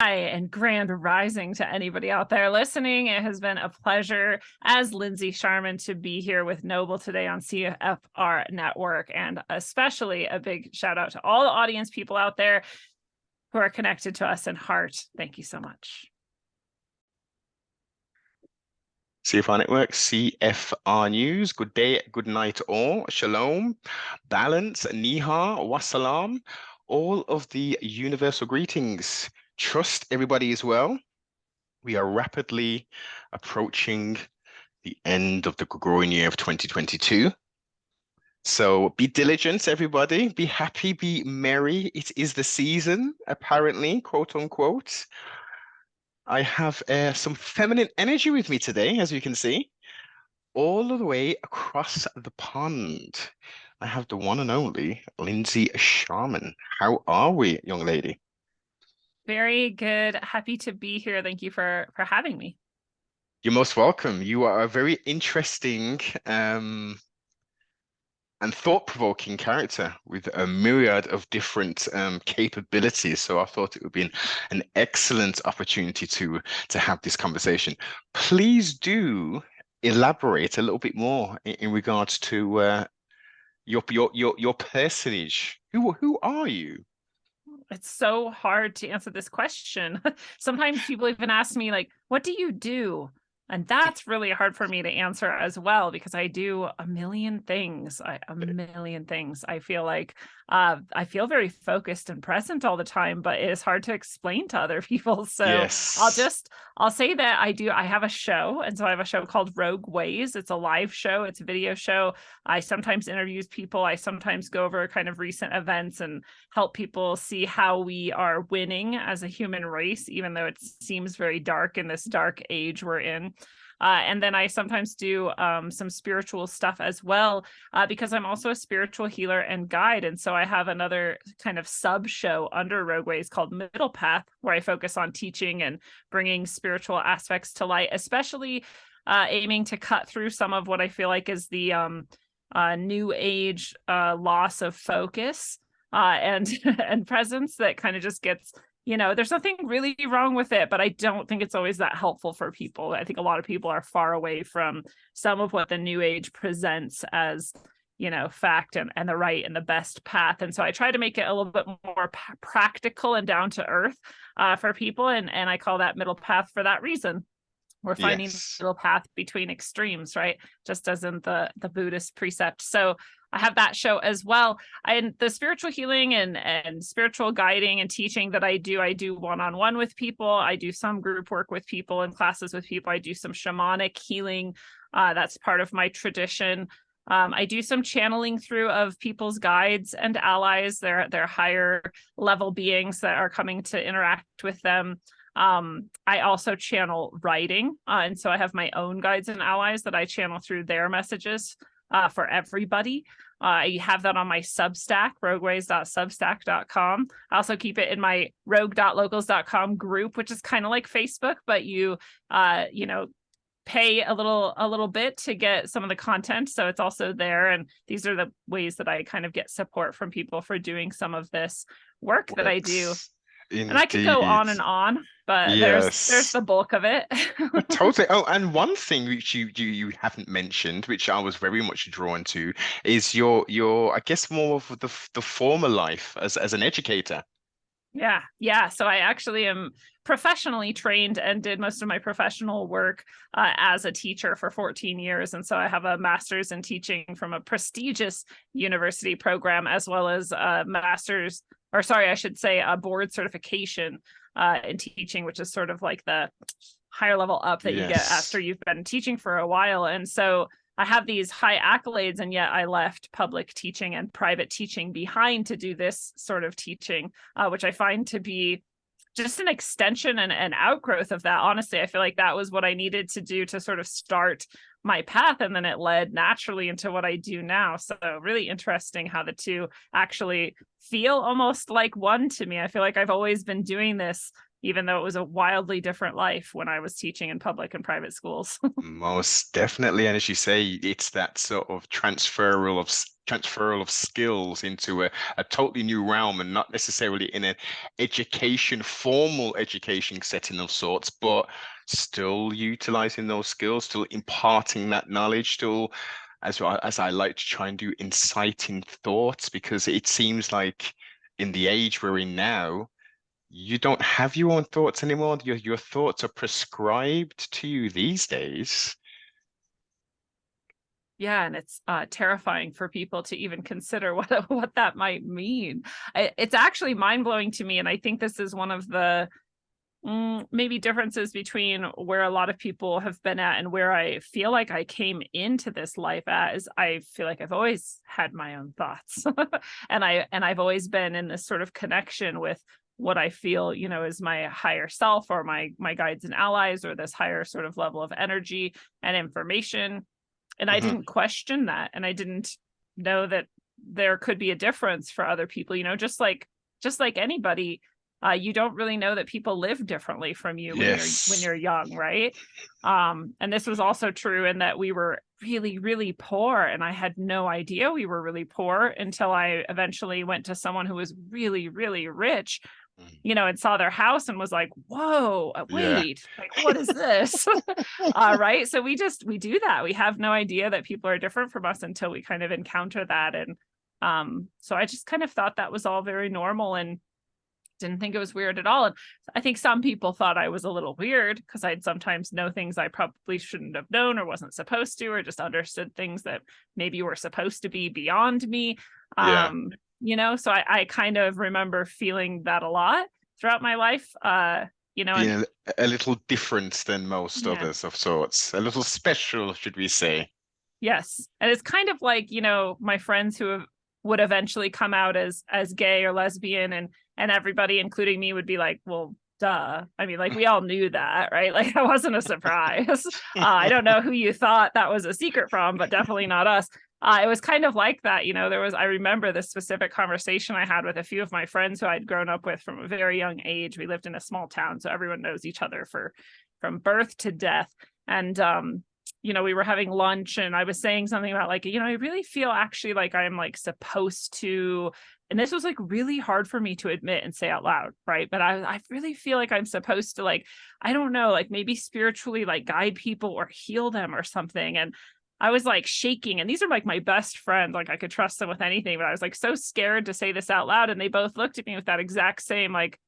Hi, and grand rising to anybody out there listening. It has been a pleasure as Lindsey Sharmyn to be here with Noble today on CFR Network, and especially a big shout out to all the audience people out there who are connected to us in heart. Thank you so much. CFR Network, CFR News. Good day, good night, all. Shalom, balance, niha, wassalam, all of the universal greetings. Trust everybody is well. We are rapidly approaching the end of the Gregorian year of 2022. So be diligent, everybody. Be happy, be merry. It is the season, apparently, quote unquote. I have some feminine energy with me today, as you can see, all the way across the pond. I have the one and only Lindsey Scharmyn. How are we, young lady? Very good. Happy to be here. Thank you for having me. You're most welcome. You are a very interesting and thought-provoking character with a myriad of different capabilities. So I thought it would be an excellent opportunity to have this conversation. Please do elaborate a little bit more in regards to your personage. Who are you? It's so hard to answer this question. Sometimes people even ask me, like, what do you do? And that's really hard for me to answer as well, because I do a million things. A million things. I feel like I feel very focused and present all the time, but it is hard to explain to other people. So Yes. I'll say that I have a show. And so I have a show called Rogue Ways. It's a live show. It's a video show. I sometimes interview people. I sometimes go over kind of recent events and help people see how we are winning as a human race, even though it seems very dark in this dark age we're in. And then I sometimes do some spiritual stuff as well, because I'm also a spiritual healer and guide. And so I have another kind of sub show under Rogueways called Middle Path, where I focus on teaching and bringing spiritual aspects to light, especially aiming to cut through some of what I feel like is the new age loss of focus and and presence that kind of just gets, there's nothing really wrong with it, but I don't think it's always that helpful for people. I think a lot of people are far away from some of what the new age presents as, fact and the right and the best path. And so I try to make it a little bit more practical and down to earth for people. And I call that middle path for that reason. We're finding the middle path between extremes, right? Just as in the Buddhist precept. So I have that show as well. And the spiritual healing and spiritual guiding and teaching that I do one-on-one with people. I do some group work with people and classes with people. I do some shamanic healing. That's part of my tradition. I do some channeling through of people's guides and allies. They're higher level beings that are coming to interact with them. I also channel writing. And so I have my own guides and allies that I channel through their messages for everybody. I have that on my Substack, rogueways.substack.com. I also keep it in my rogue.locals.com group, which is kind of like Facebook, but you pay a little bit to get some of the content. So it's also there. And these are the ways that I kind of get support from people for doing some of this work that I do. Indeed. And I could go on, but Yes. there's the bulk of it. Totally. Oh, and one thing which you haven't mentioned, which I was very much drawn to, is your I guess more of the former life as an educator. Yeah. So I actually am professionally trained and did most of my professional work as a teacher for 14 years. And so I have a master's in teaching from a prestigious university program, as well as a board certification in teaching, which is sort of like the higher level up that you get after you've been teaching for a while. And so I have these high accolades, and yet I left public teaching and private teaching behind to do this sort of teaching, which I find to be just an extension and outgrowth of that. Honestly, I feel like that was what I needed to do to sort of start my path, and then it led naturally into what I do now. So really interesting how the two actually feel almost like one to me. I feel like I've always been doing this even though it was a wildly different life when I was teaching in public and private schools. Most definitely. And as you say, it's that sort of transferal of skills into a totally new realm, and not necessarily in an formal education setting of sorts, but still utilizing those skills, still imparting that knowledge, still, as I like to try and do, inciting thoughts, because it seems like in the age we're in now, you don't have your own thoughts anymore. Your thoughts are prescribed to you these days. Yeah, and it's terrifying for people to even consider what that might mean. It's actually mind-blowing to me, and I think this is one of the maybe differences between where a lot of people have been at and where I feel like I came into this life at. Is I feel like I've always had my own thoughts, and I've always been in this sort of connection with what I feel, you know, is my higher self, or my guides and allies, or this higher sort of level of energy and information. And I didn't question that, and I didn't know that there could be a difference for other people, you know, just like anybody. You don't really know that people live differently from you when you're young, right? And this was also true in that we were really, really poor, and I had no idea we were really poor until I eventually went to someone who was really, really rich, you know, and saw their house and was like, whoa, wait, like, what is this? Right. So we do that. We have no idea that people are different from us until we kind of encounter that. And so I just kind of thought that was all very normal, and didn't think it was weird at all. And I think some people thought I was a little weird because I'd sometimes know things I probably shouldn't have known or wasn't supposed to, or just understood things that maybe were supposed to be beyond me. You know, so I kind of remember feeling that a lot throughout my life. You know, being a little different than most others of sorts, a little special, should we say? Yes. And it's kind of like, you know, my friends who would eventually come out as gay or lesbian, and everybody, including me, would be like, well, duh. I mean, like, we all knew that, right? Like, that wasn't a surprise. I don't know who you thought that was a secret from, but definitely not us. It was kind of like that, you know. I remember this specific conversation I had with a few of my friends who I'd grown up with from a very young age. We lived in a small town, so everyone knows each other from birth to death. And you know, we were having lunch, and I was saying something about, like, you know, I really feel actually like I'm like supposed to, and this was like really hard for me to admit and say out loud, right? But I really feel like I'm supposed to, like, I don't know, like maybe spiritually, like, guide people or heal them or something. And I was like shaking, and these are like my best friends, like I could trust them with anything, but I was like so scared to say this out loud. And they both looked at me with that exact same, like,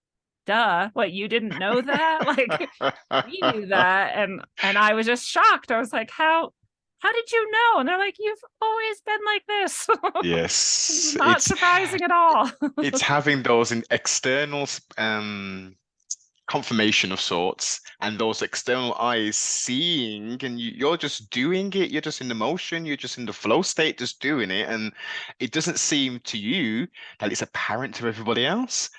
duh, what, you didn't know that? Like, we knew that. And I was just shocked. I was like, how did you know? And they're like, you've always been like this. Yes. Not surprising at all. It's having those external confirmation of sorts, and those external eyes seeing, and you're just doing it. You're just in the motion. You're just in the flow state, just doing it. And it doesn't seem to you that it's apparent to everybody else.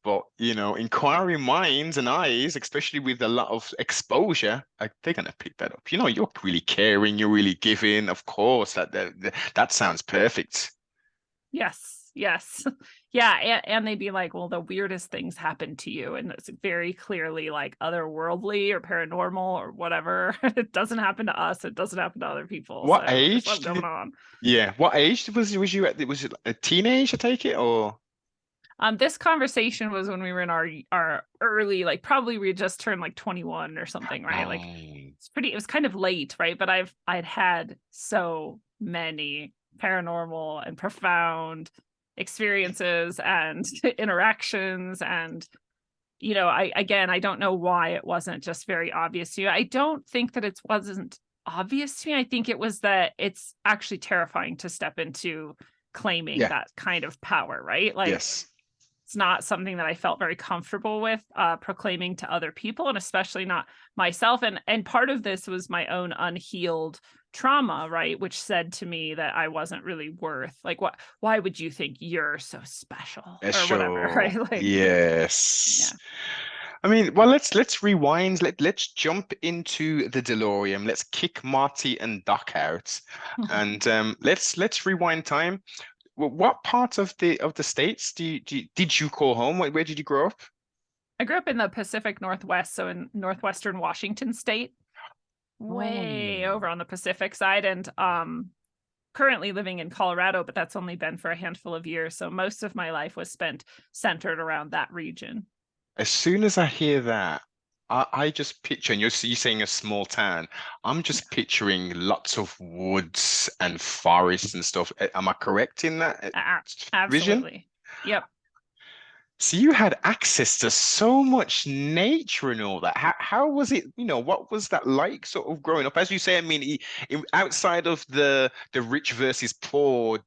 But, you know, inquiring minds and eyes, especially with a lot of exposure, they're going to pick that up. You know, you're really caring, you're really giving. Of course, that sounds perfect. Yes. Yeah. And they'd be like, well, the weirdest things happen to you. And it's very clearly like otherworldly or paranormal or whatever. It doesn't happen to us. It doesn't happen to other people. What so age? What's going on? Yeah. What age was you at? Was it a teenage, I take it, or? This conversation was when we were in our early, like, probably we had just turned like 21 or something, right? Like, it was kind of late, right? But I'd had so many paranormal and profound experiences and interactions, and, you know, I don't know why it wasn't just very obvious to you. I don't think that it wasn't obvious to me. I think it was that it's actually terrifying to step into claiming that kind of power, right? Like, yes. It's not something that I felt very comfortable with proclaiming to other people, and especially not myself. And part of this was my own unhealed trauma, right? Which said to me that I wasn't really worth, like, why would you think you're so special or whatever, right? Like, yes. I mean, well, let's rewind. Let's jump into the DeLorean. Let's kick Marty and Doc out, and let's rewind time. What part of the States did you call home? Where did you grow up? I grew up in the Pacific Northwest, so in northwestern Washington state, way over on the Pacific side, and currently living in Colorado, but that's only been for a handful of years. So most of my life was spent centered around that region. As soon as I hear that, I just picture, and you're saying a small town, I'm just picturing lots of woods and forests and stuff. Am I correct in that vision? Absolutely. Yep. So you had access to so much nature and all that. How was it, what was that like sort of growing up? As you say, I mean, outside of the rich versus poor,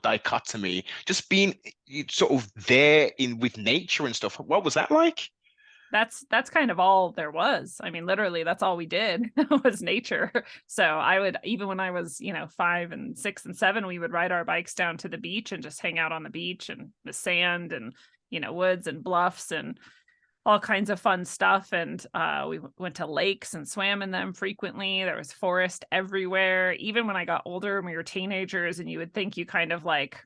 dichotomy, just being sort of there in with nature and stuff. What was that like? That's kind of all there was. I mean, literally, that's all we did was nature. So I would, even when I was, 5 and 6 and 7, we would ride our bikes down to the beach and just hang out on the beach and the sand and, woods and bluffs and all kinds of fun stuff. And we went to lakes and swam in them frequently. There was forest everywhere. Even when I got older and we were teenagers, and you would think you kind of like,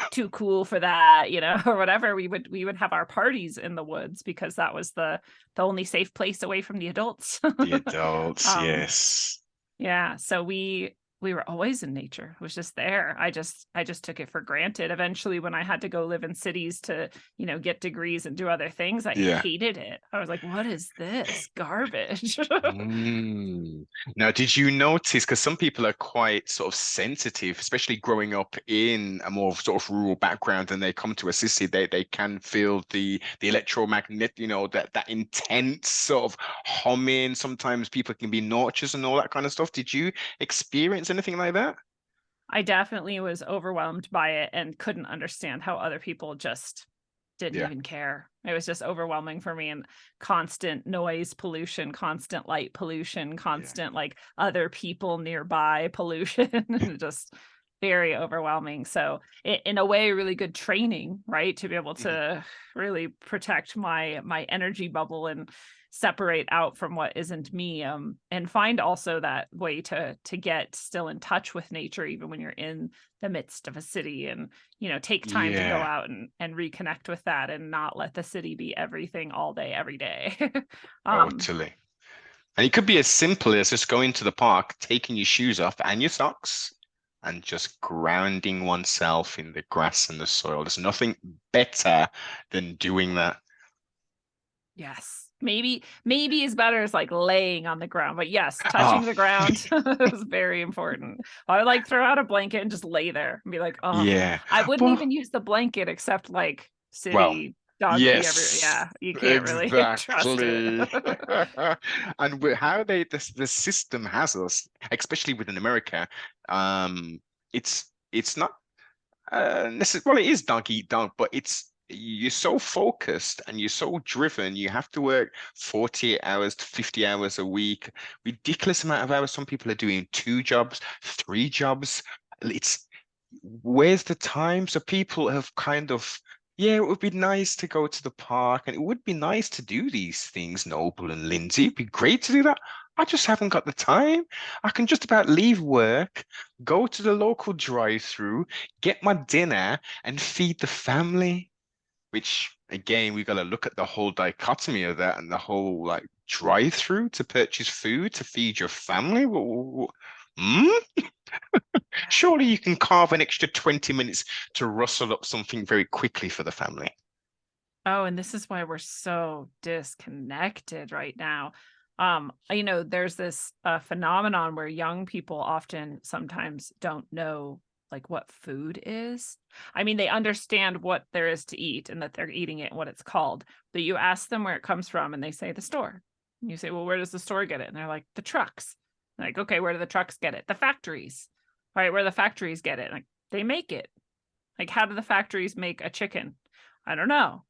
too cool for that, or whatever, we would have our parties in the woods because that was the only safe place away from the adults. The adults, yes. Yeah, so we were always in nature. It was just there. I just took it for granted. Eventually, when I had to go live in cities to, get degrees and do other things, I hated it. I was like, what is this garbage? Now, did you notice, because some people are quite sort of sensitive, especially growing up in a more sort of rural background, and they come to a city, they can feel the electromagnet, that intense sort of humming. Sometimes people can be nauseous and all that kind of stuff. Did you experience anything like that? I definitely was overwhelmed by it and couldn't understand how other people just didn't even care. It was just overwhelming for me, and constant noise pollution, constant light pollution, constant like other people nearby pollution, just very overwhelming. So in a way, really good training, right? To be able to really protect my energy bubble and separate out from what isn't me, and find also that way to get still in touch with nature even when you're in the midst of a city, and take time to go out and reconnect with that and not let the city be everything all day every day. Totally. And it could be as simple as just going to the park, taking your shoes off and your socks, and just grounding oneself in the grass and the soil. There's nothing better than doing that. Yes. Maybe is better as like laying on the ground, but yes, touching the ground is very important. I would like throw out a blanket and just lay there and be like, oh yeah. I wouldn't even use the blanket except like city dog pee you can't really trust it. And how the system has us, especially within America, it's not necessarily, it is dog eat dog, but you're so focused and you're so driven. You have to work 48 hours to 50 hours a week, ridiculous amount of hours. Some people are doing 2 jobs, 3 jobs. Where's the time? So people have kind of, it would be nice to go to the park, and it would be nice to do these things, Noble and Lindsey. It'd be great to do that. I just haven't got the time. I can just about leave work, go to the local drive-through, get my dinner, and feed the family. Which, again, we got to look at the whole dichotomy of that, and the whole like drive-through to purchase food to feed your family. Surely you can carve an extra 20 minutes to rustle up something very quickly for the family. Oh, and this is why we're so disconnected right now. There's this phenomenon where young people often sometimes don't know like what food is. I mean, they understand what there is to eat and that they're eating it and what it's called, but you ask them where it comes from and they say the store. And you say, well, where does the store get it? And they're like, the trucks. Like, okay, where do the trucks get it? The factories. All right, where the factories get it? Like, they make it. Like, how do the factories make a chicken? I don't know.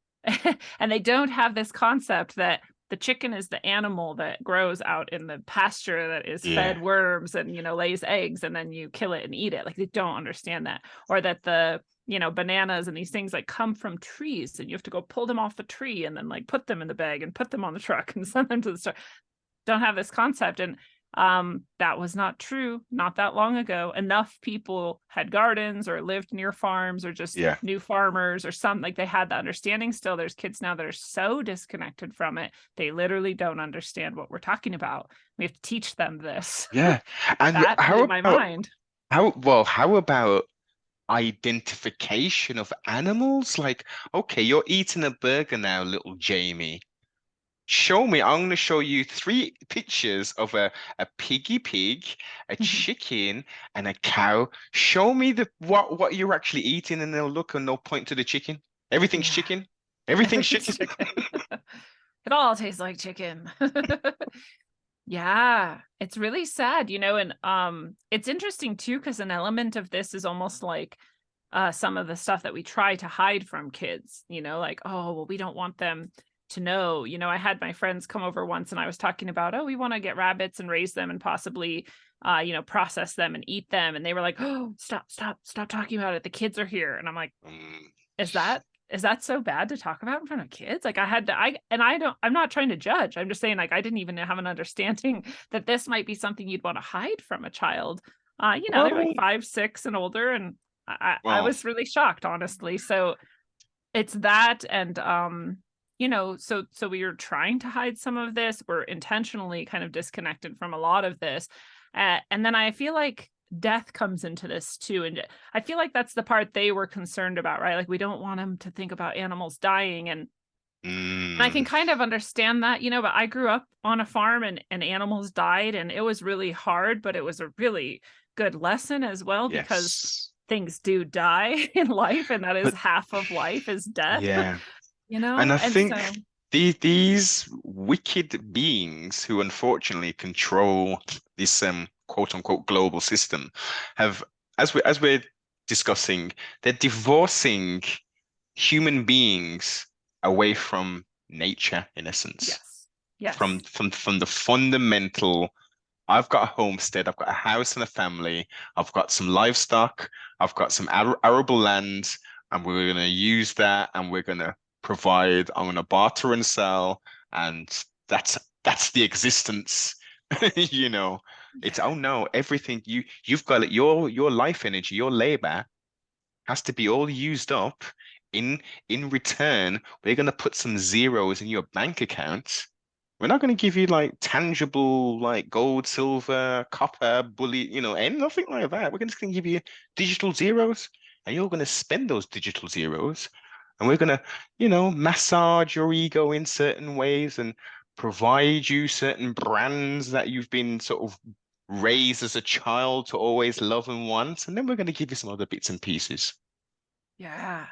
And they don't have this concept that the chicken is the animal that grows out in the pasture that is fed worms and, lays eggs, and then you kill it and eat it. Like, they don't understand that. Or that the, bananas and these things like come from trees, and you have to go pull them off the tree and then like put them in the bag and put them on the truck and send them to the store. Don't have this concept. And That was not true not that long ago. Enough people had gardens or lived near farms or just Yeah. new farmers or something, like they had the understanding. Still, there's kids now that are so disconnected from it, they literally don't understand what we're talking about. We have to teach them this. Yeah. And That how blew my about mind. how about identification of animals? Like, okay, you're eating a burger now, little Jamie. Show me. I'm going to show you three pictures of a piggy pig, a chicken, and a cow. Show me the what you're actually eating, and they'll look and they'll point to the chicken. Everything's Yeah, chicken. Everything's everything's chicken. chicken. It all tastes like chicken. Yeah, it's really sad, and it's interesting too, because an element of this is almost like some of the stuff that we try to hide from kids, like, oh, well, we don't want them to know. I had my friends come over once and I was talking about, oh, we want to get rabbits and raise them and possibly process them and eat them. And they were like, oh, stop talking about it. The kids are here. And I'm like, is that so bad to talk about in front of kids? Like I'm not trying to judge. I'm just saying, like, I didn't even have an understanding that this might be something you'd want to hide from a child. They're like Well, 5, 6 and older. And I well, was really shocked, honestly. So it's that. And, so we were trying to hide some of this. We're intentionally kind of disconnected from a lot of this. And then I feel like death comes into this too. And I feel like that's the part they were concerned about, right? Like, we don't want them to think about animals dying. And I can kind of understand that, but I grew up on a farm and animals died and it was really hard, but it was a really good lesson as well, because yes. things do die in life, and that is But half of life is death. yeah. And I And so think these wicked beings who unfortunately control this quote unquote global system have, as we're discussing, they're divorcing human beings away from nature, in essence, yes, from yes, from the fundamental. I've got a homestead, I've got a house and a family, I've got some livestock, I've got some arable land, and we're going to use that and we're going to provide, I'm going to barter and sell, and that's the existence. You know, it's, yeah, oh no, everything you've got it, your life energy, your labor has to be all used up. In return, we're going to put some zeros in your bank account. We're not going to give you like tangible, like gold, silver, copper, bully, and nothing like that. We're just going to give you digital zeros, and you're going to spend those digital zeros, and we're going to, massage your ego in certain ways and provide you certain brands that you've been sort of raised as a child to always love and want, and then we're going to give you some other bits and pieces. yeah.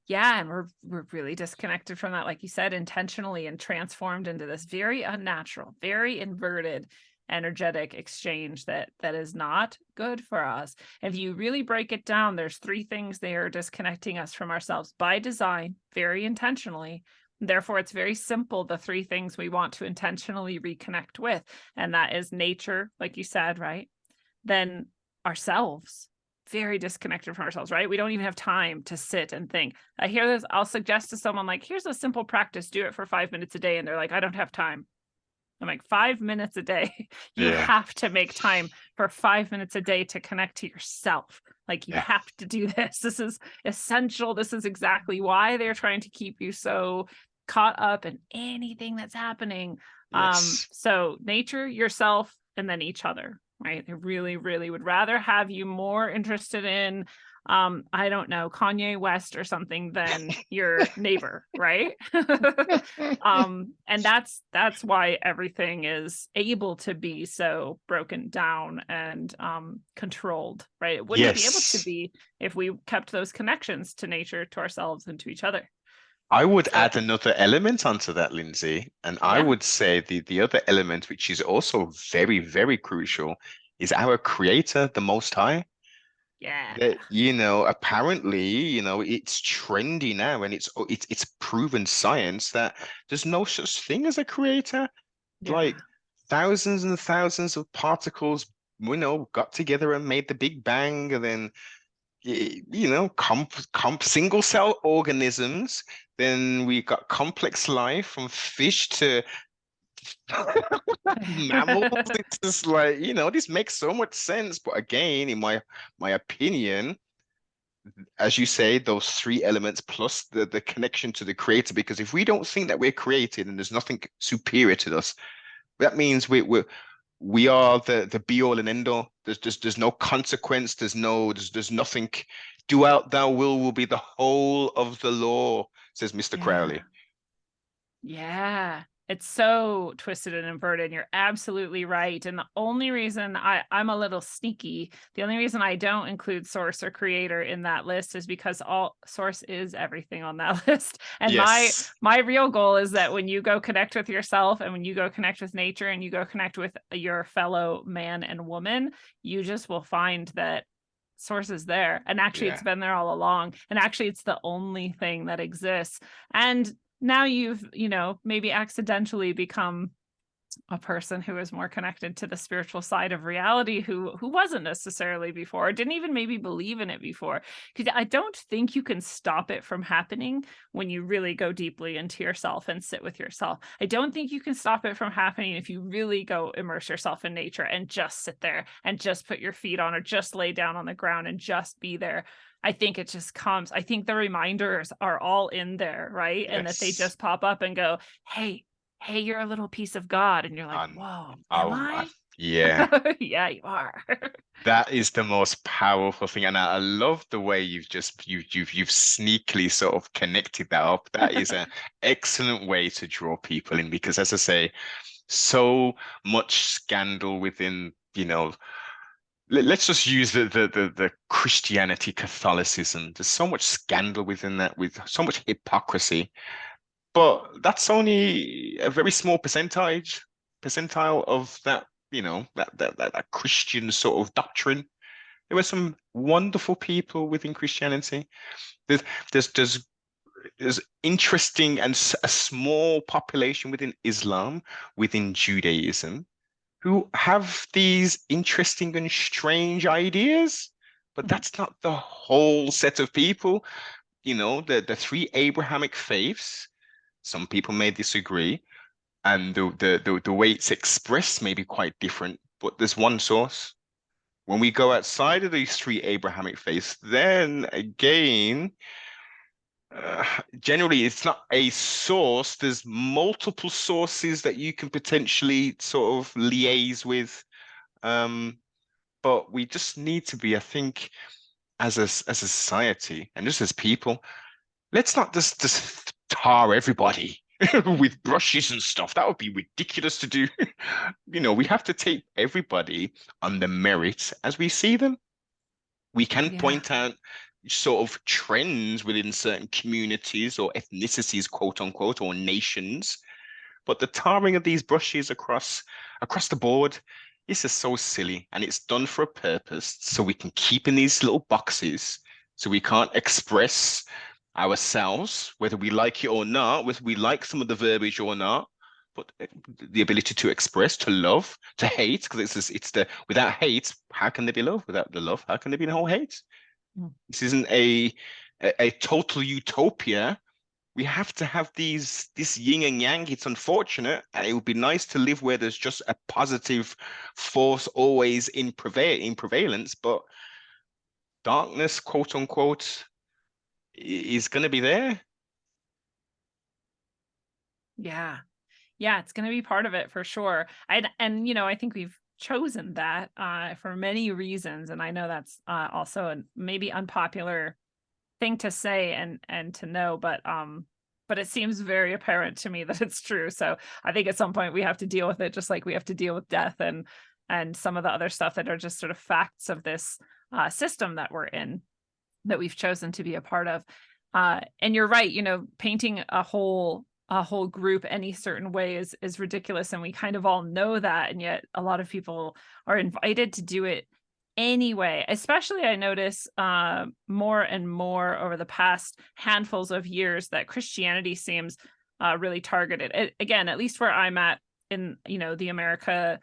Yeah, and we're really disconnected from that, like you said, intentionally, and transformed into this very unnatural, very inverted energetic exchange that is not good for us. If you really break it down, there's 3 things they are disconnecting us from ourselves by design, very intentionally. Therefore, it's very simple, the 3 things we want to intentionally reconnect with, and that is nature, like you said, right? Then ourselves, very disconnected from ourselves, right? We don't even have time to sit and think. I hear this, I'll suggest to someone, like, here's a simple practice, do it for 5 minutes a day. And they're like, I don't have time. I'm like, 5 minutes a day. You Yeah, have to make time for 5 minutes a day to connect to yourself. Like, you yeah, have to do this. This is essential. This is exactly why they're trying to keep you so caught up in anything that's happening. yes, So nature, yourself, and then each other, right? I really, really would rather have you more interested in, I don't know, Kanye West or something than your neighbor, right? And that's why everything is able to be so broken down and controlled, right? It wouldn't be able to yes. be if we kept those connections to nature, to ourselves, and to each other. I would So add another element onto that, Lindsay, and I yeah, would say the other element, which is also very, very crucial, is our creator, the Most High. yeah, That, apparently, it's trendy now, and it's proven science that there's no such thing as a creator. yeah, Like thousands and thousands of particles, got together and made the Big Bang, and then comp single cell organisms. Then we got complex life from fish to mammals. It's just like, this makes so much sense. But again, in my opinion, as you say, those three elements plus the connection to the creator, because if we don't think that we're created and there's nothing superior to us, that means we are the be all and end all. There's no consequence. There's nothing. Do out thou will be the whole of the law, says Mr. Yeah. Crowley. Yeah. It's so twisted and inverted. And you're absolutely right. And the only reason I'm a little sneaky, the only reason I don't include source or creator in that list is because all source is everything on that list. And Yes. my real goal is that when you go connect with yourself and when you go connect with nature and you go connect with your fellow man and woman, you just will find that source is there. And actually it's been there all along. And actually it's the only thing that exists. And now you've, maybe accidentally become a person who is more connected to the spiritual side of reality, who wasn't necessarily before, didn't even maybe believe in it before. Because I don't think you can stop it from happening when you really go deeply into yourself and sit with yourself. I don't think you can stop it from happening if you really go immerse yourself in nature and just sit there and just put your feet on or just lay down on the ground and just be there. I think it just comes. I think the reminders are all in there, right? And that they just pop up and go, hey, you're a little piece of God. And you're like, whoa, am I? Yeah. Yeah, you are. That is the most powerful thing. And I love the way you've sneakily sort of connected that up. That is an excellent way to draw people in, because as I say, so much scandal within, let's just use the Christianity, Catholicism. There's so much scandal within that, with so much hypocrisy. But that's only a very small percentile of that, that Christian sort of doctrine. There were some wonderful people within Christianity. There's there's interesting and a small population within Islam, within Judaism, who have these interesting and strange ideas, but that's not the whole set of people. The three Abrahamic faiths, some people may disagree, and the way it's expressed may be quite different, but there's one source. When we go outside of these three Abrahamic faiths, then again, generally it's not a source. There's multiple sources that you can potentially sort of liaise with. But we just need to be, I think, as a society and just as people, let's not just tar everybody with brushes and stuff. That would be ridiculous to do. We have to take everybody on the merits as we see them. We can point out sort of trends within certain communities or ethnicities, quote unquote, or nations. But the tarring of these brushes across the board, this is so silly, and it's done for a purpose, so we can keep in these little boxes, so we can't express ourselves, whether we like it or not, whether we like some of the verbiage or not. But the ability to express, to love, to hate, because it's the without hate, how can there be love? Without the love, how can there be no hate? This isn't a total utopia. We have to have this yin and yang. It's unfortunate, and it would be nice to live where there's just a positive force always in prevalence, but darkness, quote unquote, is going to be there. Yeah, it's going to be part of it for sure. I think we've chosen that for many reasons, and I know that's also a maybe unpopular thing to say and to know, but it seems very apparent to me that it's true. So I think at some point we have to deal with it, just like we have to deal with death and some of the other stuff that are just sort of facts of this system that we're in, that we've chosen to be a part of. And you're right, painting a whole group any certain way is ridiculous, and we kind of all know that, and yet a lot of people are invited to do it anyway. Especially I notice more and more over the past handfuls of years that Christianity seems really targeted. Again, at least where I'm at in the America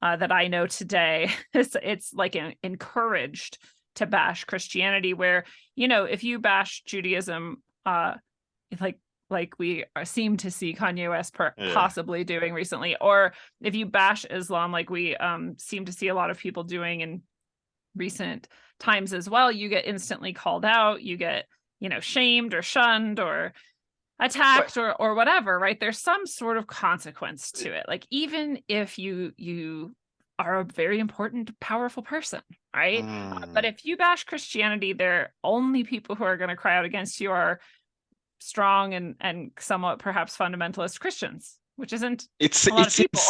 that I know today, it's like encouraged to bash Christianity, where if you bash Judaism, like like we seem to see Kanye West Yeah. possibly doing recently, or if you bash Islam, like we seem to see a lot of people doing in recent times as well, you get instantly called out, you get, shamed or shunned or attacked or whatever, right? There's some sort of consequence to it. Like even if you are a very important, powerful person, right? But if you bash Christianity, they're only people who are going to cry out against you are strong and somewhat perhaps fundamentalist Christians, which isn't a lot of people.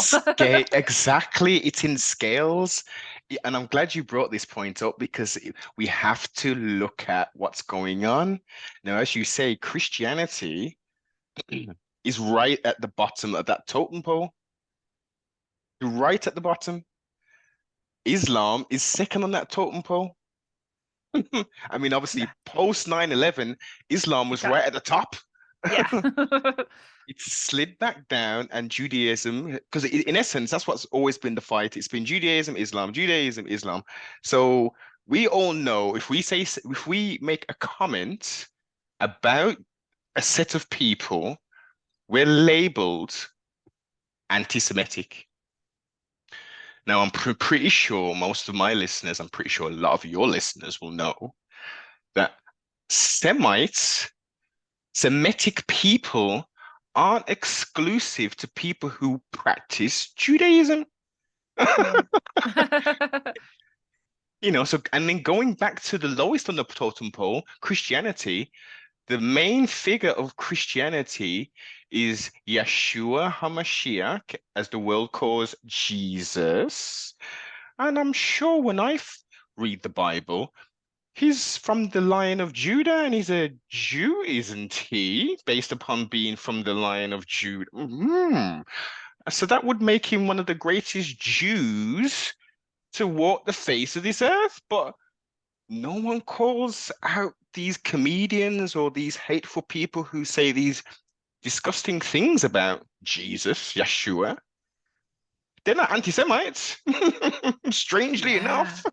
Exactly, it's in scales. And I'm glad you brought this point up because we have to look at what's going on. Now, as you say, Christianity is right at the bottom of that totem pole. Right at the bottom. Islam is second on that totem pole. I mean, obviously, post 9/11, Islam was right at the top. Yeah. It slid back down, and Judaism, because in essence, that's what's always been the fight. It's been Judaism, Islam, Judaism, Islam. So we all know if we make a comment about a set of people, we're labeled anti-Semitic. Now, I'm pretty sure most of my listeners, I'm pretty sure a lot of your listeners will know that Semitic people aren't exclusive to people who practice Judaism. So, and then going back to the lowest on the totem pole, Christianity, the main figure of Christianity is Yeshua HaMashiach, as the world calls Jesus. And I'm sure when I read the Bible, he's from the line of Judah and he's a Jew, isn't he? Based upon being from the line of Judah. So that would make him one of the greatest Jews to walk the face of this earth. But no one calls out these comedians or these hateful people who say these disgusting things about Jesus, Yeshua. They're not anti-Semites, strangely enough.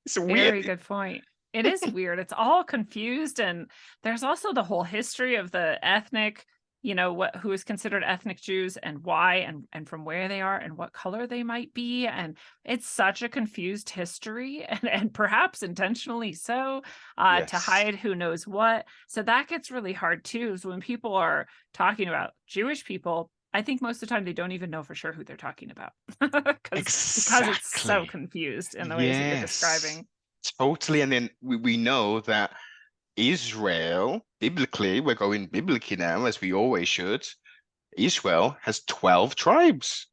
It's weird. Very good point. It is weird. It's all confused. And there's also the whole history of the ethnic, who is considered ethnic Jews and why and from where they are and what color they might be. And it's such a confused history and perhaps intentionally so, to hide who knows what. So that gets really hard too. So when people are talking about Jewish people, I think most of the time they don't even know for sure who they're talking about because it's so confused in the ways that you're describing. Totally. And then we know that Israel, biblically, we're going biblically now, as we always should. Israel has 12 tribes.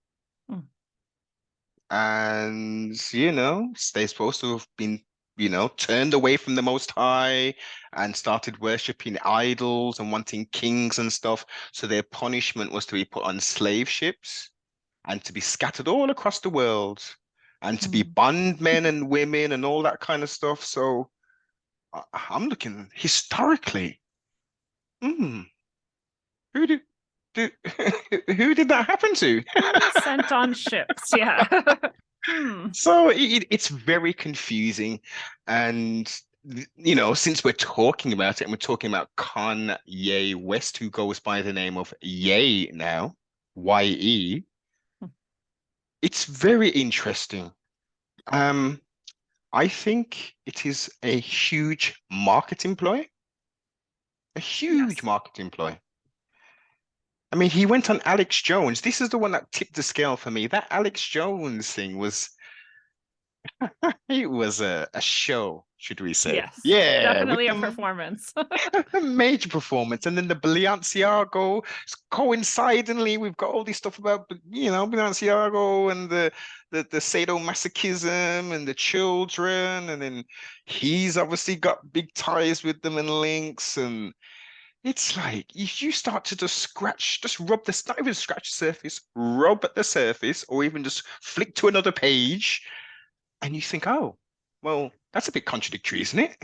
And, they're supposed to have been, turned away from the Most High and started worshipping idols and wanting kings and stuff. So their punishment was to be put on slave ships and to be scattered all across the world and to be bondmen and women and all that kind of stuff. So I'm looking historically. Who did that happen to? Sent on ships, yeah. So it's very confusing, and since we're talking about it, and we're talking about Kanye West, who goes by the name of Ye now, Y-E, it's very interesting. I think it is a huge marketing ploy. A huge marketing ploy. I mean, he went on Alex Jones. This is the one that tipped the scale for me. That Alex Jones thing was, it was a show, should we say? Yes. Yeah. Definitely a performance. A major performance. And then the Balenciago, coincidentally, we've got all this stuff about, Balenciago and the sadomasochism and the children. And then he's obviously got big ties with them and links. And it's like, if you start to just rub not even scratch the surface, rub at the surface, or even just flick to another page, and you think, oh, well, that's a bit contradictory, isn't it?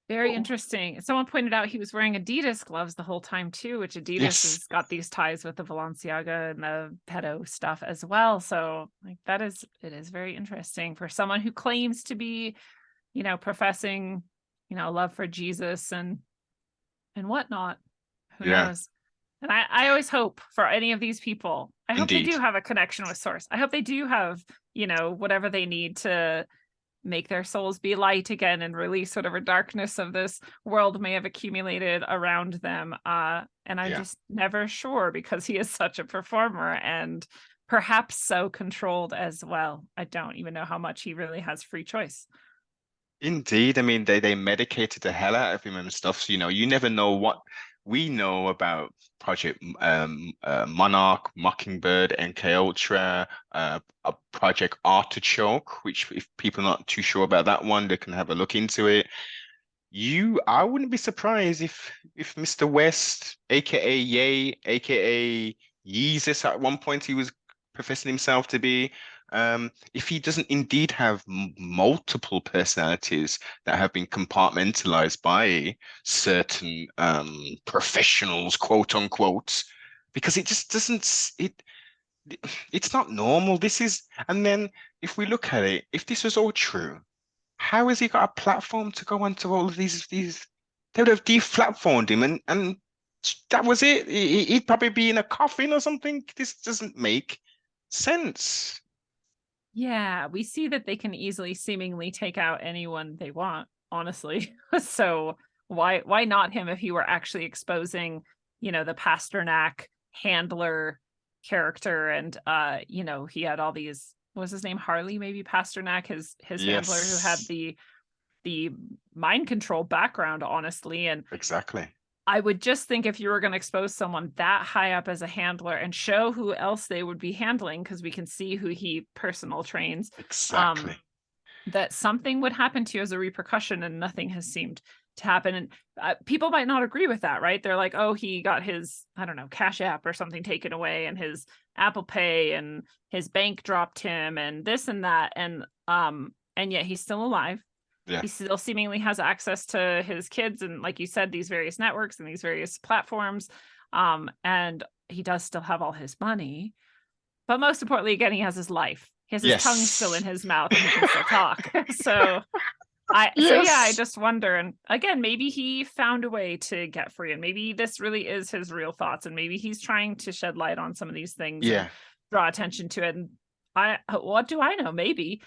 Very interesting. Someone pointed out he was wearing Adidas gloves the whole time too, which Adidas has got these ties with the Balenciaga and the pedo stuff as well. So like it is very interesting for someone who claims to be, professing, love for Jesus and whatnot. Who Yeah, knows? And I always hope for any of these people, I hope they indeed. do have a connection with source. I hope they do have, whatever they need to make their souls be light again and release whatever darkness of this world may have accumulated around them. And I'm Yeah. just never sure because he is such a performer and perhaps so controlled as well. I don't even know how much he really has free choice. Indeed. I mean, they medicated the hell out of him and stuff. So, you never know what we know about Project Monarch, Mockingbird, MK Ultra, a Project Artichoke, which if people are not too sure about that one, they can have a look into it. I wouldn't be surprised if Mr. West, aka Ye, aka Yeezus, at one point he was professing himself to be, if he doesn't indeed have multiple personalities that have been compartmentalized by certain professionals, quote unquote, because it just doesn't it's not normal. And then if we look at it, if this was all true. How has he got a platform to go onto all of these? They would have deplatformed him, and that was it. He'd probably be in a coffin or something. This doesn't make sense. Yeah, we see that they can easily seemingly take out anyone they want, honestly. So why not him if he were actually exposing, the Pasternak handler character and he had all these, what was his name? Harley, maybe Pasternak, his handler who had Yes, the mind control background, honestly. And exactly, I would just think if you were going to expose someone that high up as a handler and show who else they would be handling, because we can see who he personal trains, exactly. that something would happen to you as a repercussion, and nothing has seemed to happen. And people might not agree with that, right? They're like, oh, he got his, I don't know, Cash App or something taken away, and his Apple Pay, and his bank dropped him, and this and that, and yet he's still alive. Yeah. He still seemingly has access to his kids and, like you said, these various networks and these various platforms. And he does still have all his money. But most importantly, again, he has his life. He has his tongue still in Yes. his mouth and he can still talk. So yeah, I Yes. just wonder. And again, maybe he found a way to get free, and maybe this really is his real thoughts, and maybe he's trying to shed light on some of these things and Yeah. draw attention to it. And what do I know? Maybe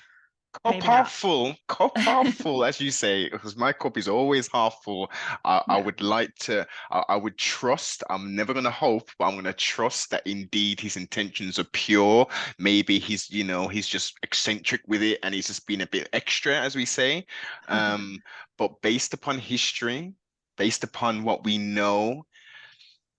Cup maybe not. half full, cup half full, as you say, because my cup is always half full. I Yeah. would like to, I would trust, I'm never going to hope, but I'm going to trust that indeed his intentions are pure. Maybe he's just eccentric with it and he's just been a bit extra, as we say. Um, but based upon history, based upon what we know,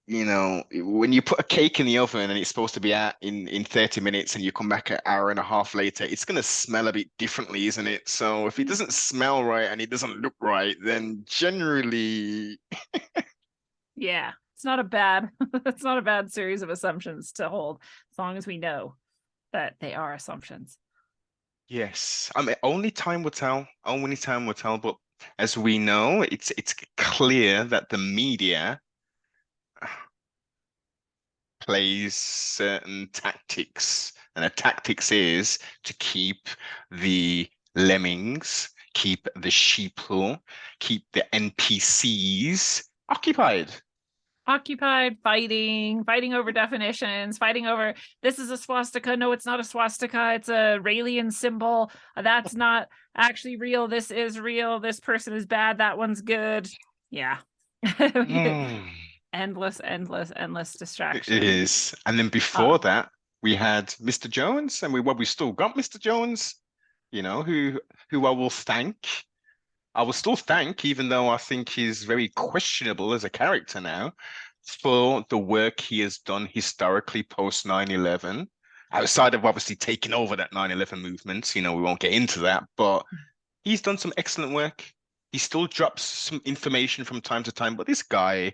when you put a cake in the oven and it's supposed to be out in 30 minutes and you come back an hour and a half later, it's going to smell a bit differently, isn't it? So if it doesn't smell right and it doesn't look right, then generally, Yeah, it's not a bad it's not a bad series of assumptions to hold, as long as we know that they are assumptions. yes. I mean, only time will tell. Only time will tell. But as we know, it's clear that the media plays certain tactics, and the tactics is to keep the lemmings, keep the sheeple, keep the NPCs occupied. Occupied, fighting over definitions, fighting over, this is a swastika, no, it's not a swastika, it's a Raelian symbol, that's not actually real, this is real, this person is bad, that one's good. Yeah. Mm, Endless it distraction. is. And then before uh that, we had Mr. Jones, and we still got Mr. Jones, who I will thank. I will still thank, even though I think he's very questionable as a character now, for the work he has done historically post 9/11. Outside of obviously taking over that 9/11 movement, we won't get into that, but he's done some excellent work. He still drops some information from time to time, but this guy,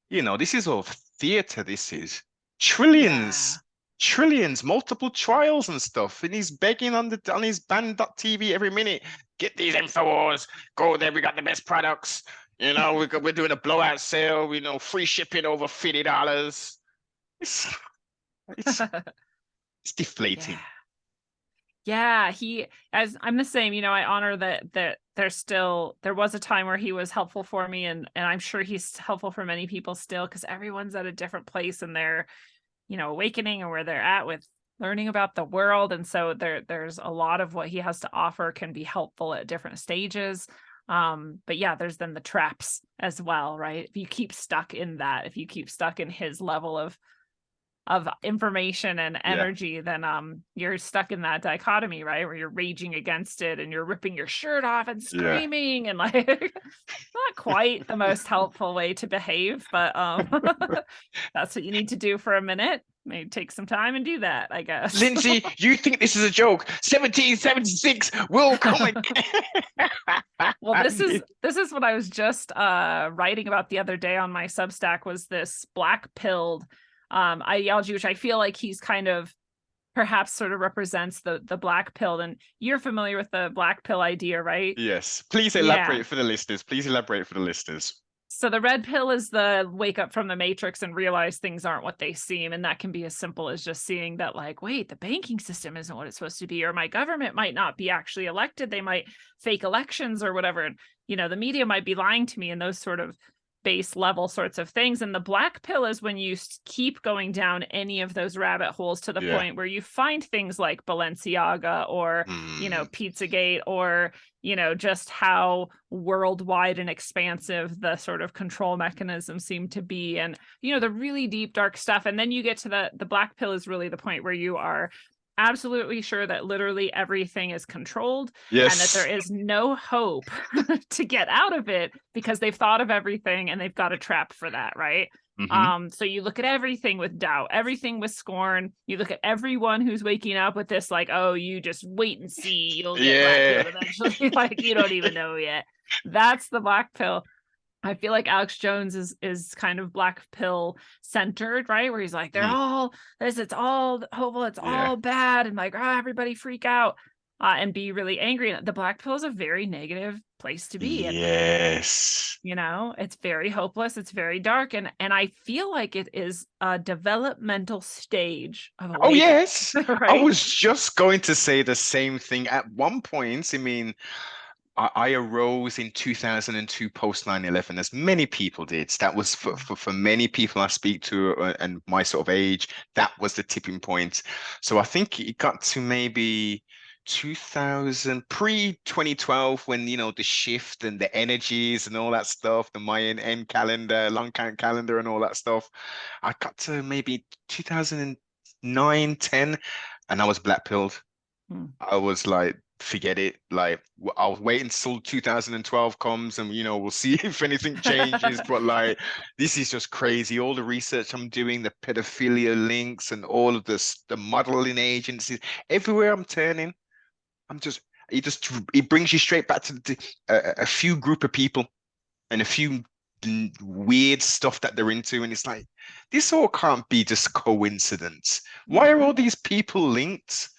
this is all theater. This is yeah. trillions, trillions, multiple trials and stuff. And he's begging on his band.tv every minute. Get these InfoWars. Go there. We got the best products. We're doing a blowout sale. Free shipping over $50. It's it's it's Yeah. deflating. Yeah, as I'm the same, I honor that there was a time where he was helpful for me, and I'm sure he's helpful for many people still, because everyone's at a different place in their, awakening and where they're at with learning about the world. And so there's a lot of what he has to offer can be helpful at different stages. But yeah, there's then the traps as well, right? If you keep stuck in that, if you keep stuck in his level of information and Yeah. energy, then you're stuck in that dichotomy, right? Where you're raging against it and you're ripping your shirt off and Yeah. screaming and like not quite the most helpful way to behave, but that's what you need to do for a minute. Maybe take some time and do that, I guess. Lindsey, you think this is a joke? 1776 will come again. Well, this is what I was just writing about the other day on my Substack, was this black-pilled ideology, which I feel like he's kind of perhaps sort of represents the black pill. And you're familiar with the black pill idea, right? Yes. Please Yeah. elaborate for the listeners. Please elaborate for the listeners. So the red pill is the wake up from the matrix and realize things aren't what they seem. And that can be as simple as just seeing that, like, wait, the banking system isn't what it's supposed to be, or my government might not be actually elected. They might fake elections or whatever. And, the media might be lying to me, and those sort of base level sorts of things. And the black pill is when you keep going down any of those rabbit holes to the point where you find things like Balenciaga or, Pizzagate, or, just how worldwide and expansive the sort of control mechanisms seem to be. And, the really deep, dark stuff. And then you get to the black pill is really the point where you are absolutely sure that literally everything is controlled, yes, and that there is no hope to get out of it, because they've thought of everything and they've got a trap for that, right? So you look at everything with doubt, everything with scorn. You look at everyone who's waking up with this, like, oh, you just wait and see, you'll get black pill eventually. Like, you don't even know yet. That's the black pill. I feel like Alex Jones is kind of black pill centered, right? Where he's like, they're all this, it's all hopeful, it's all bad, and like, everybody freak out and be really angry. And the black pill is a very negative place to be. And, yes. It's very hopeless, it's very dark, and I feel like it is a developmental stage of awakening. Oh yes. Right? I was just going to say the same thing. At one point, I mean, I arose in 2002 post 9/11, as many people did. That was for many people I speak to and my sort of age, that was the tipping point. So I think it got to maybe 2000, pre-2012, when, the shift and the energies and all that stuff, the Mayan end calendar, long count calendar and all that stuff. I got to maybe 2009, 10, and I was black-pilled. I was like, forget it. Like, I'll wait until 2012 comes and, we'll see if anything changes. But like, this is just crazy. All the research I'm doing, the pedophilia links and all of this, the modeling agencies, everywhere I'm turning, it brings you straight back to a few group of people and a few weird stuff that they're into. And it's like, this all can't be just coincidence. Why are all these people linked?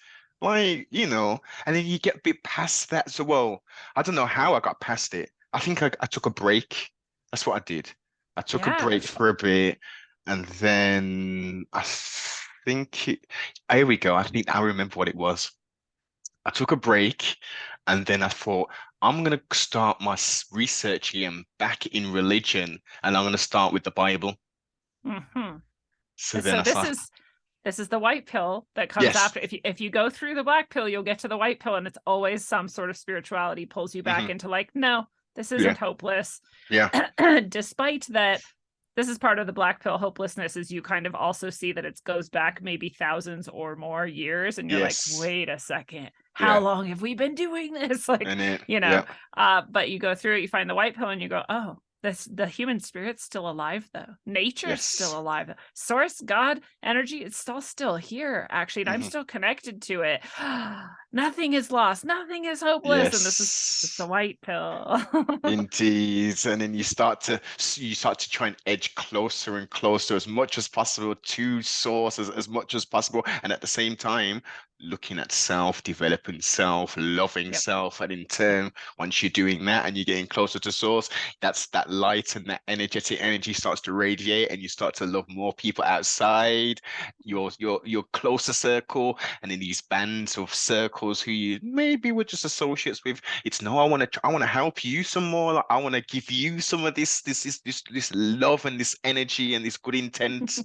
Like, and then you get a bit past that. So, well, I don't know how I got past it. I think I took a break. That's what I did. I took a break for a bit. And then I think, here we go. I think I remember what it was. I took a break, and then I thought, I'm going to start my research again back in religion, and I'm going to start with the Bible. So then this is the white pill that comes after. If you go through the black pill, you'll get to the white pill, and it's always some sort of spirituality pulls you back into like, no, this isn't hopeless. Despite that, this is part of the black pill hopelessness, is you kind of also see that it goes back maybe thousands or more years, and you're like, wait a second, how long have we been doing this? Like, but you go through it, you find the white pill, and you go, oh, the human spirit's still alive, though. Nature's still alive. Source, God, energy, it's all still here, actually. And I'm still connected to it. Nothing is lost. Nothing is hopeless. And this is the white pill. Indeed. And then you start to try and edge closer and closer as much as possible to source, as much as possible. And at the same time, looking at self, developing self, loving Yep. self, and in turn, once you're doing that and you're getting closer to source, that's that light and that energetic energy starts to radiate, and you start to love more people outside your closer circle, and in these bands of circles who you maybe were just associates with. It's no, I want to help you some more. Like, I want to give you some of this love and this energy and this good intent.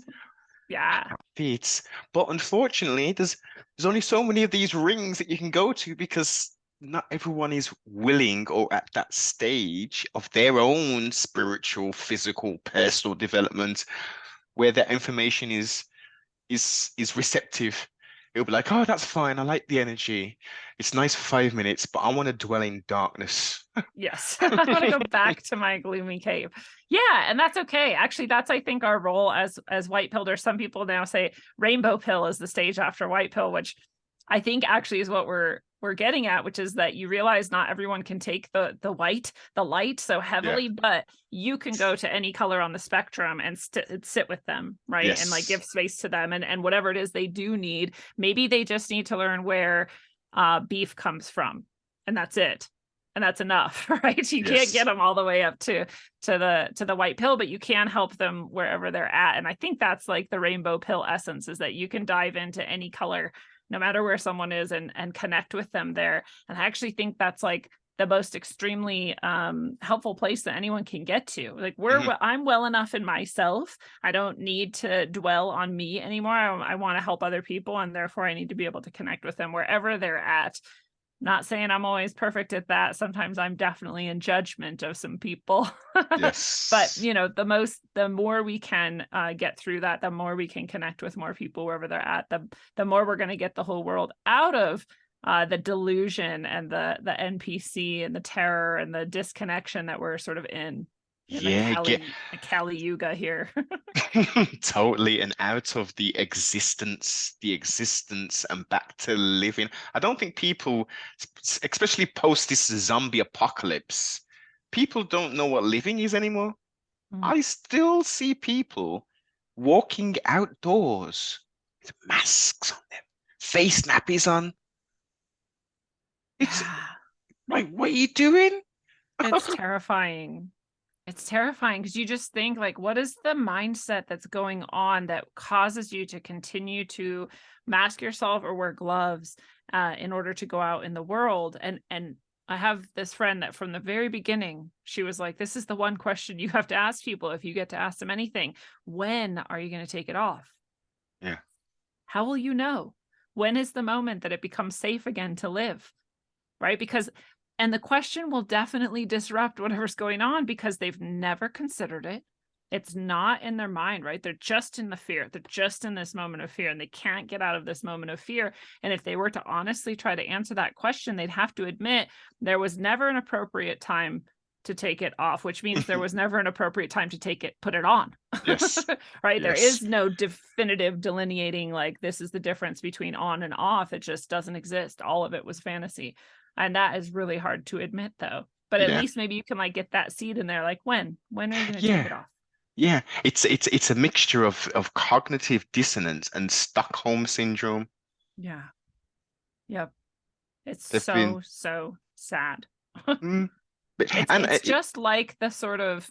Yeah. Fits. But unfortunately, there's only so many of these rings that you can go to, because not everyone is willing or at that stage of their own spiritual, physical, personal development where that information is receptive. It'll be like, oh, that's fine. I like the energy. It's nice for 5 minutes, but I want to dwell in darkness. Yes. I want to go back to my gloomy cave. Yeah, and that's okay. Actually, that's, I think, our role as white pillers. Some people now say rainbow pill is the stage after white pill, which I think actually is what we're getting at, which is that you realize not everyone can take the light so heavily, but you can go to any color on the spectrum and sit with them, right? Yes. And like give space to them, and whatever it is they do need. Maybe they just need to learn where beef comes from, and that's it. And that's enough, right? You can't get them all the way up to the white pill, but you can help them wherever they're at. And I think that's like the rainbow pill essence, is that you can dive into any color, no matter where someone is, and connect with them there. And I actually think that's like the most extremely helpful place that anyone can get to. Like I'm well enough in myself. I don't need to dwell on me anymore. I want to help other people, and therefore I need to be able to connect with them wherever they're at. Not saying I'm always perfect at that. Sometimes I'm definitely in judgment of some people. Yes. But the more we can get through that, the more we can connect with more people wherever they're at, the more we're going to get the whole world out of the delusion and the NPC and the terror and the disconnection that we're sort of in the Kali Yuga here. Totally, and out of the existence and back to living. I don't think people, especially post this zombie apocalypse, people don't know what living is anymore. I still see people walking outdoors with masks on them, face nappies on. It's like, what are you doing? It's terrifying. It's terrifying, because you just think, like, what is the mindset that's going on that causes you to continue to mask yourself or wear gloves in order to go out in the world? And I have this friend that from the very beginning, she was like, this is the one question you have to ask people if you get to ask them anything. When are you going to take it off? Yeah. How will you know? When is the moment that it becomes safe again to live? Right? And the question will definitely disrupt whatever's going on, because they've never considered it. It's not in their mind, right? They're just in the fear. They're just in this moment of fear, and they can't get out of this moment of fear. And if they were to honestly try to answer that question, they'd have to admit there was never an appropriate time to take it off, which means there was never an appropriate time to put it on. Yes. Right? Yes. There is no definitive delineating, like, this is the difference between on and off. It just doesn't exist. All of it was fantasy. And that is really hard to admit, though. But at least maybe you can like get that seed in there. Like, when are you going to take it off? Yeah, it's a mixture of cognitive dissonance and Stockholm syndrome. Yeah. Yep. It's They've so been sad. It's just like the sort of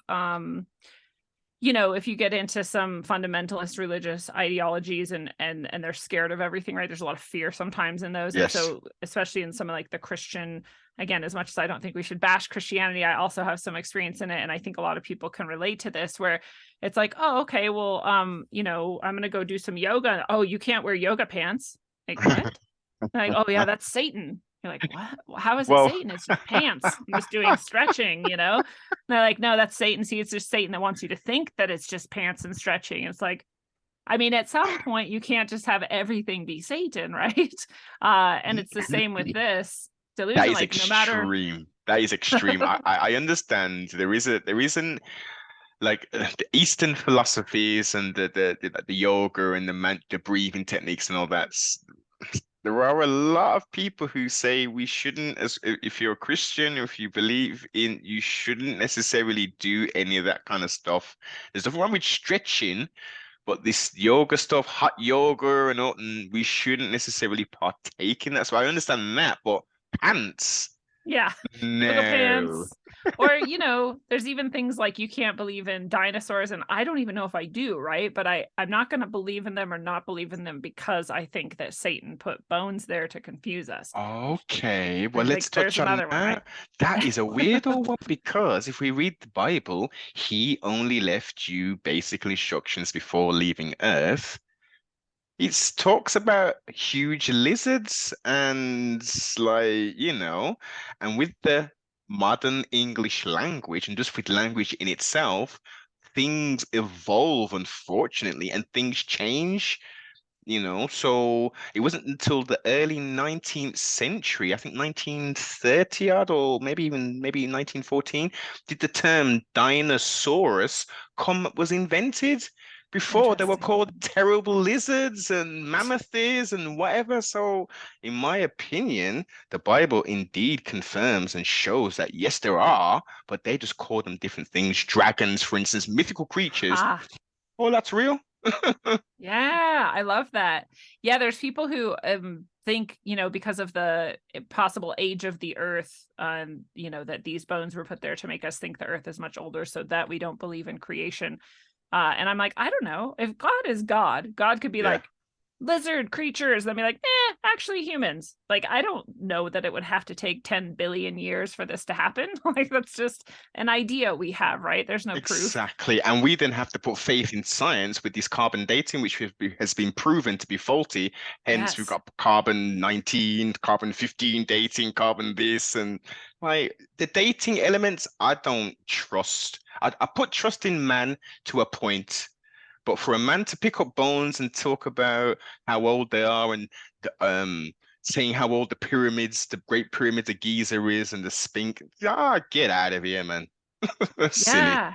if you get into some fundamentalist religious ideologies and they're scared of everything, right? There's a lot of fear sometimes in those. Yes. And so especially in some of like the Christian, again, as much as I don't think we should bash Christianity, I also have some experience in it. And I think a lot of people can relate to this, where it's like, oh, okay, well, I'm going to go do some yoga. Oh, you can't wear yoga pants. Like, what? Like, oh yeah, that's Satan. You're like, what? How is it Satan? It's just pants. I'm just doing stretching, And they're like, no, that's Satan. See, it's just Satan that wants you to think that it's just pants and stretching. It's like, I mean, at some point you can't just have everything be Satan, right? And it's the same with this delusion. That is like, extreme. No matter... That is extreme. I understand there isn't like the Eastern philosophies and the yoga and the breathing techniques and all that. There are a lot of people who say we shouldn't, if you're a Christian, if you believe in, you shouldn't necessarily do any of that kind of stuff. There's nothing wrong with stretching, but this yoga stuff, hot yoga and all, and we shouldn't necessarily partake in that. So I understand that, but pants, Yeah, yoga no. pants. Or, there's even things like you can't believe in dinosaurs, and I don't even know if I do, right? But I'm not going to believe in them or not believe in them because I think that Satan put bones there to confuse us. Okay, well, let's Like there's touch on another one, right? that. That is a weirdo one because if we read the Bible, he only left you basic instructions before leaving Earth. It talks about huge lizards and and with the modern English language and just with language in itself, things evolve, unfortunately, and things change. So it wasn't until the early 19th century, I think 1930 odd, or maybe 1914, did the term dinosaurus was invented. Before they were Interesting. called terrible lizards and mammoths and whatever. So, in my opinion, the Bible indeed confirms and shows that yes, there are, but they just call them different things. Dragons, for instance, mythical creatures. Ah, Oh, that's real. yeah, I love that. Yeah, there's people who think, because of the possible age of the earth, that these bones were put there to make us think the earth is much older so that we don't believe in creation. And I'm like, I don't know. If God is God, God could be Yeah. like lizard creatures, then be like, actually humans. Like, I don't know that it would have to take 10 billion years for this to happen. Like, that's just an idea we have, right? There's no proof. Exactly. And we then have to put faith in science with this carbon dating, which has been proven to be faulty. Hence, we've Yes. got carbon 19, carbon 15 dating, carbon this, and like the dating elements, I don't trust. I put trust in man to a point, but for a man to pick up bones and talk about how old they are and saying how old the pyramids, the Great Pyramids of Giza is, and the Sphinx, get out of here, man. Silly. Yeah.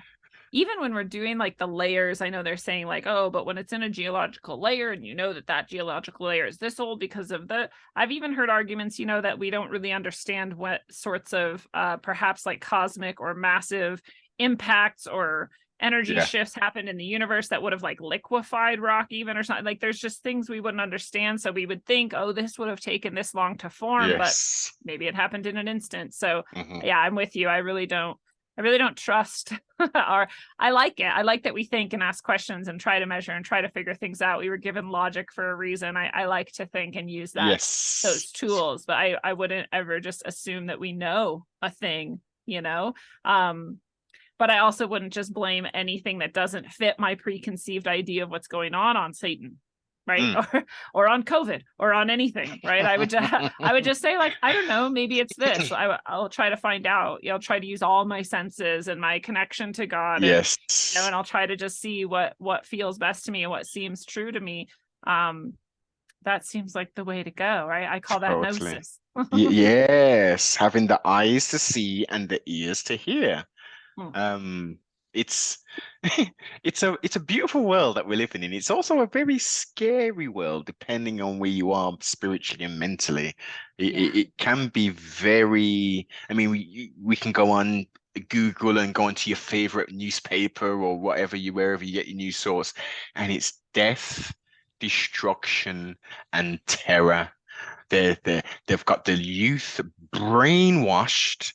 Even when we're doing like the layers, I know they're saying like, oh, but when it's in a geological layer and that geological layer is this old because of I've even heard arguments, that we don't really understand what sorts of perhaps like cosmic or massive impacts or energy Yeah. shifts happened in the universe that would have like liquefied rock even or something. Like there's just things we wouldn't understand. So we would think, oh, this would have taken this long to form, but Yes. maybe it happened in an instant. So Hmm. yeah, I'm with you. I really don't trust our I like it. I like that we think and ask questions and try to measure and try to figure things out. We were given logic for a reason. I like to think and use Yes. those tools, but I wouldn't ever just assume that we know a thing, Um, but I also wouldn't just blame anything that doesn't fit my preconceived idea of what's going on Satan, right? Mm. Or on COVID or on anything, right? I would just say like, I don't know, maybe it's this. I'll try to find out. I'll try to use all my senses and my connection to God, and Yes. and I'll try to just see what feels best to me and what seems true to me. Um, that seems like the way to go, right? I call that Totally. gnosis. Yes. Having the eyes to see and the ears to hear. Hmm. Um, it's it's a beautiful world that we're living in. It's also a very scary world, depending on where you are spiritually and mentally. It, Yeah. it, it can be very. I mean, we can go on Google and go onto your favorite newspaper or wherever you get your news source, and it's death, destruction, and terror. They've got the youth brainwashed